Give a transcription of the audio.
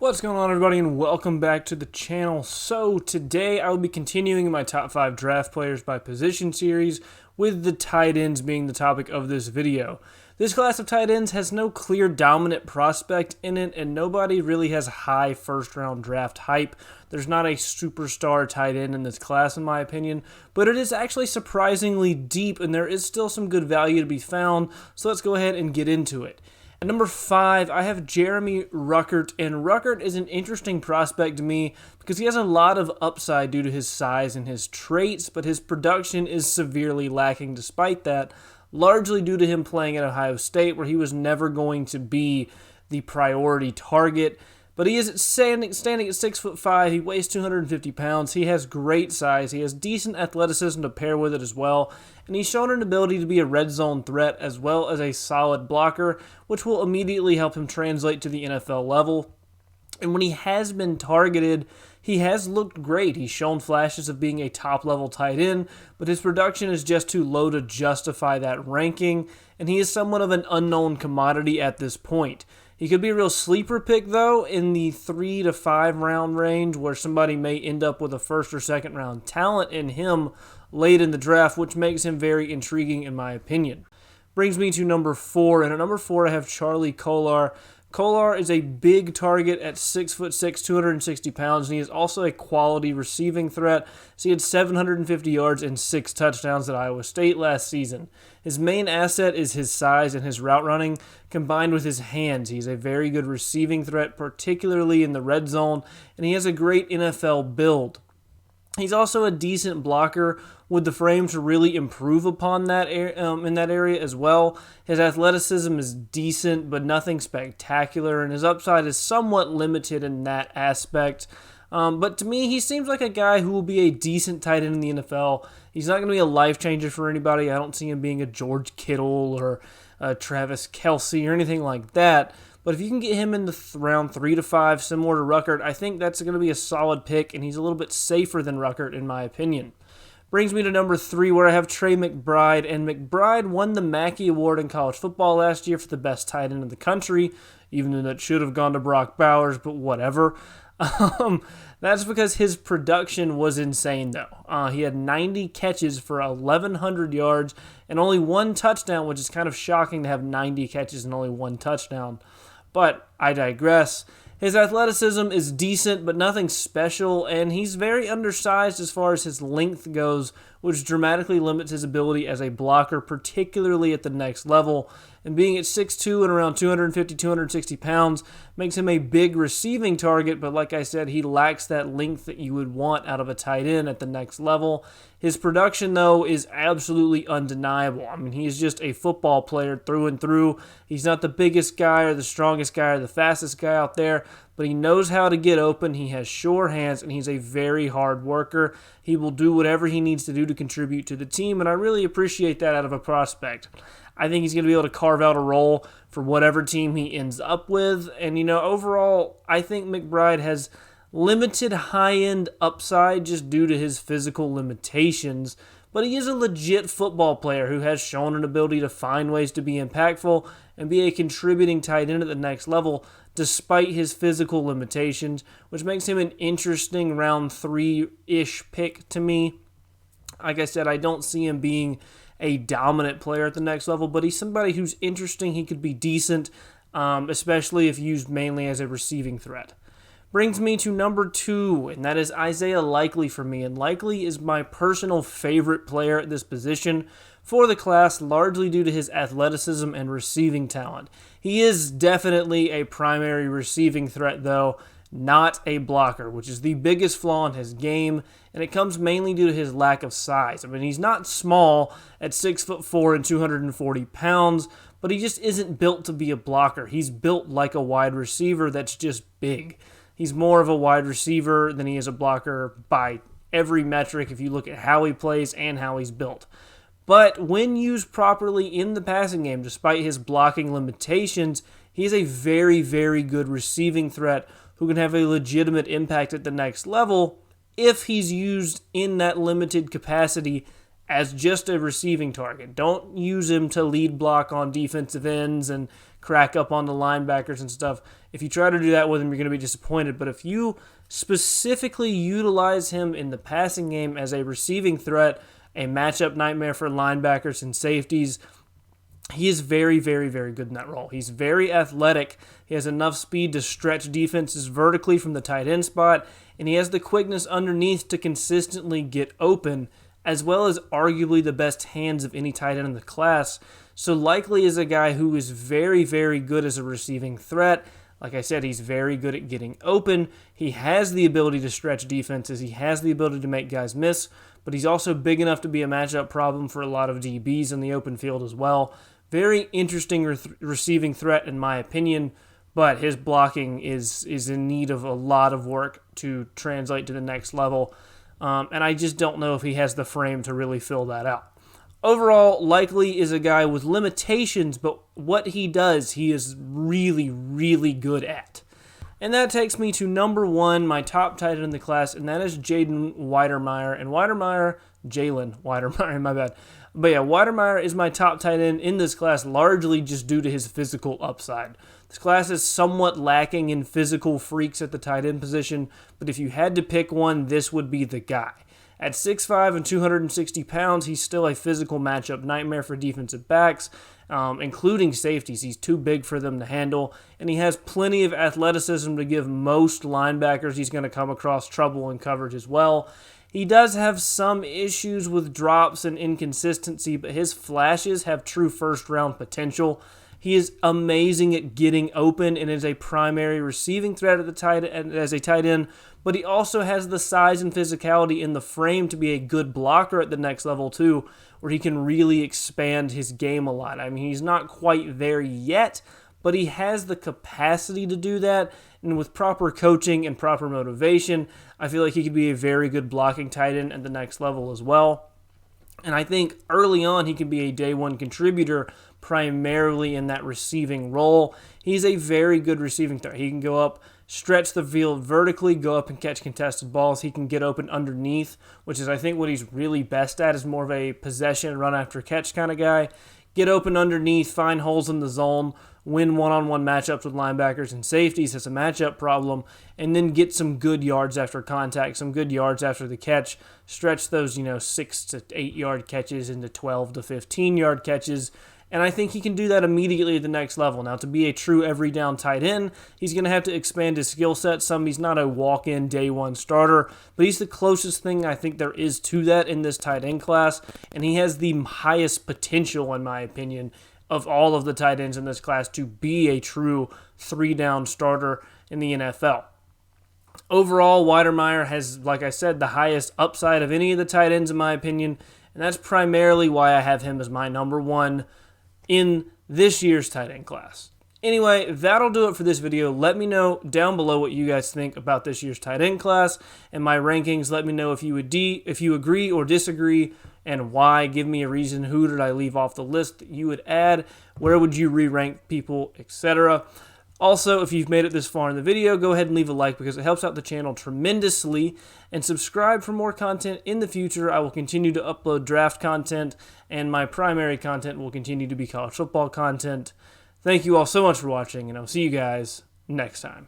What's going on, everybody, and welcome back to the channel. So today I will be continuing my top 5 draft players by position series, with the tight ends being the topic of this video. This class of tight ends has no clear dominant prospect in it, and nobody really has high first round draft hype. There's not a superstar tight end in this class, in my opinion, but it is actually surprisingly deep, and there is still some good value to be found, so let's go ahead and get into it. At number 5, I have Jeremy Ruckert, and Ruckert is an interesting prospect to me because he has a lot of upside due to his size and his traits, but his production is severely lacking despite that, largely due to him playing at Ohio State, where he was never going to be the priority target. But he is standing at 6'5", he weighs 250 pounds, he has great size, he has decent athleticism to pair with it as well, and he's shown an ability to be a red zone threat as well as a solid blocker, which will immediately help him translate to the NFL level. And when he has been targeted, he has looked great. He's shown flashes of being a top-level tight end, but his production is just too low to justify that ranking, and he is somewhat of an unknown commodity at this point. He could be a real sleeper pick, though, in the 3 to 5 round range, where somebody may end up with a first or second round talent in him late in the draft, which makes him very intriguing in my opinion. Brings me to number 4, and at number 4 I have Charlie Kolar. Kolar is a big target at 6'6", 260 pounds, and he is also a quality receiving threat. So he had 750 yards and 6 touchdowns at Iowa State last season. His main asset is his size and his route running, combined with his hands. He's a very good receiving threat, particularly in the red zone, and he has a great NFL build. He's also a decent blocker with the frame to really improve upon that in that area as well. His athleticism is decent, but nothing spectacular, and his upside is somewhat limited in that aspect. But to me, he seems like a guy who will be a decent tight end in the NFL. He's not going to be a life changer for anybody. I don't see him being a George Kittle or Travis Kelce or anything like that. But if you can get him in the round 3 to 5, similar to Ruckert, I think that's going to be a solid pick, and he's a little bit safer than Ruckert in my opinion. Brings me to number 3, where I have Trey McBride, and McBride won the Mackey Award in college football last year for the best tight end in the country, even though that should have gone to Brock Bowers, but whatever. That's because his production was insane, though. He had 90 catches for 1,100 yards and only 1 touchdown, which is kind of shocking to have 90 catches and only 1 touchdown. But I digress. His athleticism is decent, but nothing special, and he's very undersized as far as his length goes, which dramatically limits his ability as a blocker, particularly at the next level. And being at 6'2" and around 250, 260 pounds makes him a big receiving target, but like I said, he lacks that length that you would want out of a tight end at the next level. His production, though, is absolutely undeniable. I mean, he's just a football player through and through. He's not the biggest guy or the strongest guy or the fastest guy out there, but he knows how to get open. He has sure hands, and he's a very hard worker. He will do whatever he needs to do to contribute to the team, and I really appreciate that out of a prospect. I think he's going to be able to carve out a role for whatever team he ends up with. And, overall, I think McBride has limited high-end upside just due to his physical limitations. But he is a legit football player who has shown an ability to find ways to be impactful and be a contributing tight end at the next level despite his physical limitations, which makes him an interesting round 3-ish pick to me. Like I said, I don't see him being a dominant player at the next level, but he's somebody who's interesting. He could be decent, especially if used mainly as a receiving threat. Brings me to number 2, and that is Isaiah Likely for me, and Likely is my personal favorite player at this position for the class, largely due to his athleticism and receiving talent. He is definitely a primary receiving threat, though, not a blocker, which is the biggest flaw in his game, and it comes mainly due to his lack of size. I mean, he's not small at 6'4" and 240 pounds, but he just isn't built to be a blocker. He's built like a wide receiver that's just big. He's more of a wide receiver than he is a blocker by every metric if you look at how he plays and how he's built. But when used properly in the passing game, despite his blocking limitations, he is a very, very good receiving threat who can have a legitimate impact at the next level if he's used in that limited capacity as just a receiving target. Don't use him to lead block on defensive ends and crack up on the linebackers and stuff. If you try to do that with him, you're going to be disappointed. But if you specifically utilize him in the passing game as a receiving threat, a matchup nightmare for linebackers and safeties, he is very, very, very good in that role. He's very athletic. He has enough speed to stretch defenses vertically from the tight end spot, and he has the quickness underneath to consistently get open, as well as arguably the best hands of any tight end in the class. So Likely is a guy who is very, very good as a receiving threat. Like I said, he's very good at getting open. He has the ability to stretch defenses. He has the ability to make guys miss, but he's also big enough to be a matchup problem for a lot of DBs in the open field as well. Very interesting receiving threat in my opinion, but his blocking is in need of a lot of work to translate to the next level, and I just don't know if he has the frame to really fill that out. Overall, Likely is a guy with limitations, but what he does, he is really, really good at. And that takes me to number 1, my top tight end in the class, and that is Jalen Wydermyer. Jalen Wydermyer, my bad. But yeah, Wydermyer is my top tight end in this class, largely just due to his physical upside. This class is somewhat lacking in physical freaks at the tight end position, but if you had to pick one, this would be the guy. At 6'5" and 260 pounds, he's still a physical matchup nightmare for defensive backs, including safeties. He's too big for them to handle, and he has plenty of athleticism to give most linebackers he's going to come across trouble in coverage as well. He does have some issues with drops and inconsistency, but his flashes have true first-round potential. He is amazing at getting open and is a primary receiving threat at the tight end, as a tight end, but he also has the size and physicality in the frame to be a good blocker at the next level too, where he can really expand his game a lot. I mean, he's not quite there yet, but he has the capacity to do that, and with proper coaching and proper motivation, I feel like he could be a very good blocking tight end at the next level as well. And I think early on he can be a day one contributor primarily in that receiving role. He's a very good receiving threat. He can go up, stretch the field vertically, go up and catch contested balls. He can get open underneath, which is I think what he's really best at, is more of a possession, run after catch kind of guy. Get open underneath, find holes in the zone, win one-on-one matchups with linebackers and safeties as a matchup problem, and then get some good yards after contact, some good yards after the catch, stretch those 6 to 8 yard catches into 12 to 15 yard catches, and I think he can do that immediately at the next level. Now, to be a true every down tight end, he's going to have to expand his skill set some. He's not a walk-in day one starter, but he's the closest thing I think there is to that in this tight end class, and he has the highest potential, in my opinion, of all of the tight ends in this class to be a true 3-down starter in the NFL. Overall, Wydermyer has, like I said, the highest upside of any of the tight ends in my opinion, and that's primarily why I have him as my number 1 in this year's tight end class. Anyway, that'll do it for this video. Let me know down below what you guys think about this year's tight end class and my rankings. Let me know if you agree or disagree and why. Give me a reason. Who did I leave off the list that you would add? Where would you re-rank people, etc. Also, if you've made it this far in the video, go ahead and leave a like because it helps out the channel tremendously. And subscribe for more content in the future. I will continue to upload draft content, and my primary content will continue to be college football content. Thank you all so much for watching, and I'll see you guys next time.